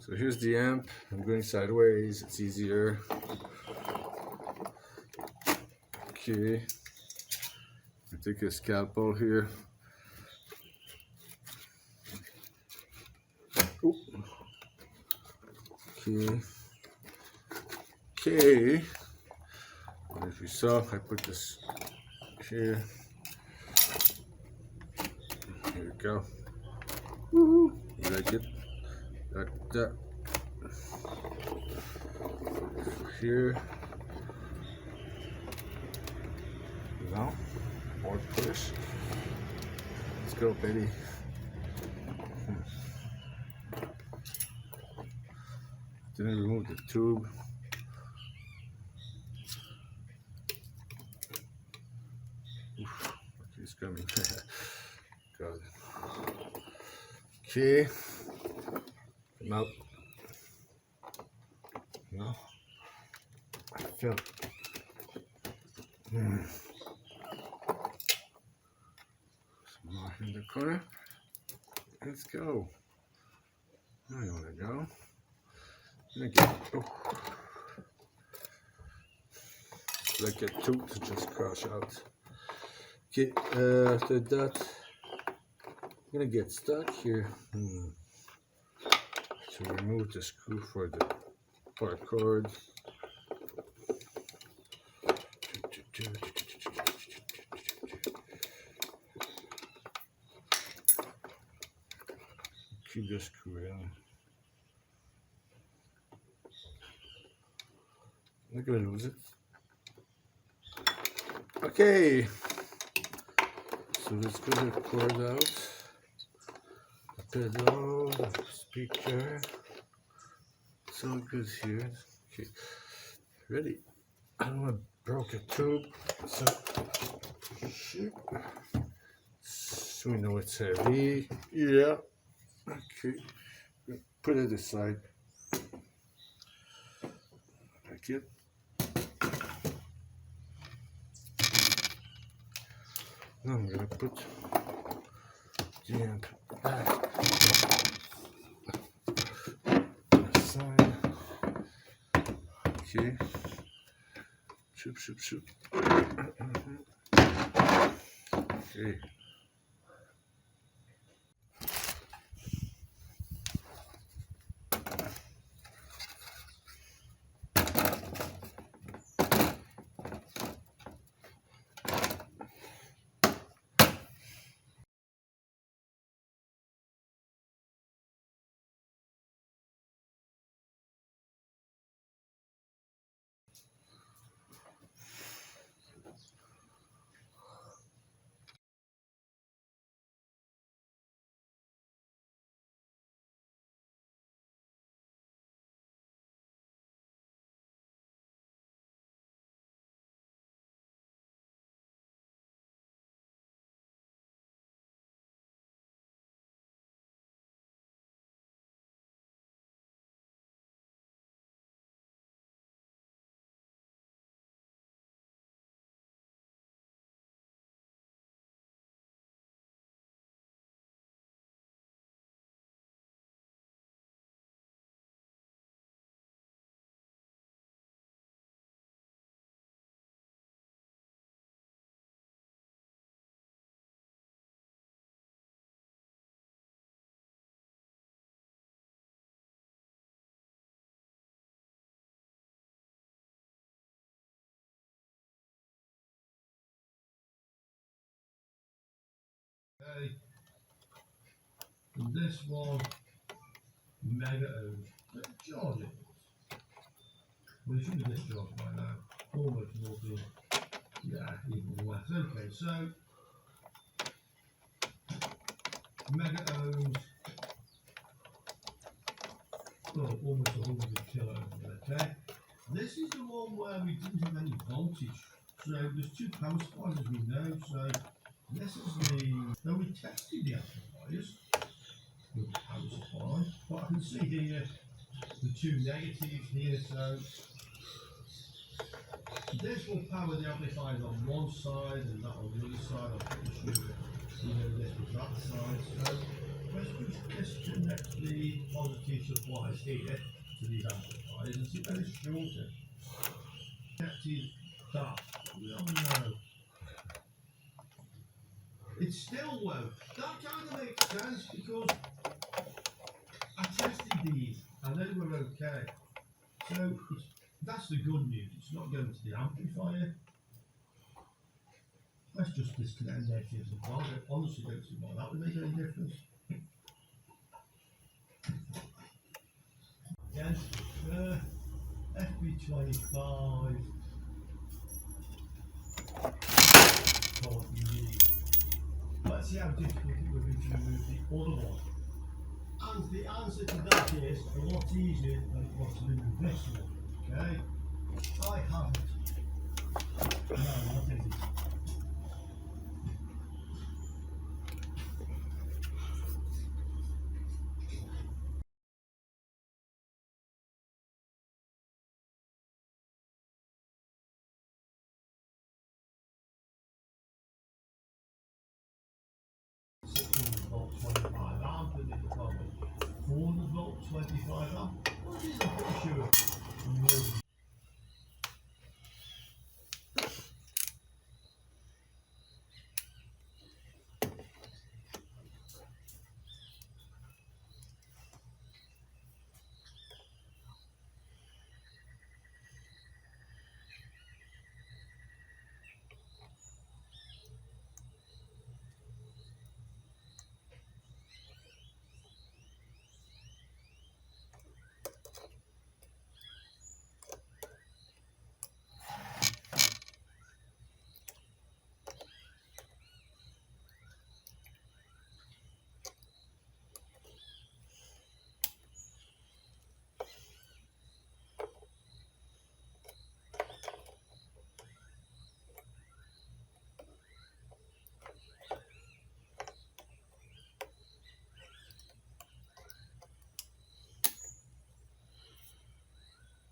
So here's the amp. I'm going sideways, it's easier. Okay, I take a scalpel here. Ooh. Okay. Okay. And if you saw, I put this here. Here we go. Woohoo! You like it? Like that. Here. Now, more push. Let's go, baby. Didn't remove the tube. Oof, okay, it's coming. Got it. Okay. Come out. No. I felt. Some more in the corner. Let's go. I want to go. Like a tooth to just crush out. Okay, after that, I'm gonna get stuck here. To remove the screw for the part cord. Keep the screw in. I'm not gonna lose it. Okay, so let's get the cord out. The pedal, the speaker. It's all good here. Okay, ready. I don't want to broke a tube, so we know it's heavy. Yeah. Okay. Put it aside. Like it. Now I'm gonna put the amp back aside. Okay. Shoop, shoop, shoop. Okay. Okay, and this one mega charge it. Well, it should be discharged by now. Almost naughty. Yeah, even less. Okay, so mega ohms. Well, almost 100 kilo ohms. Okay, this is the one where we didn't have any voltage. So there's two power supplies as we know. So this is the. Now we tested the amplifiers with the power supply, but I can see here the two negatives here. So this will power the amplifiers on one side and that on the other side. I'm pretty sure that you know this was that side. So Let's connect the positive supplies here to these amplifiers and see where it's shorter. Connected that. Well, no. It's still low. That kind of makes sense because I tested these and they were okay. So that's the good news. It's not going to the amplifier. Let's just disconnect the negative supply. I honestly don't see why that would make any difference. Yes, FB25. Let's see how difficult it would be to remove the other one. And the answer to that is a lot easier than it was to remove this one. Okay? I haven't. No, not easy. Volt 25 amp and it's probably 400 volt 25 amp. What is the picture?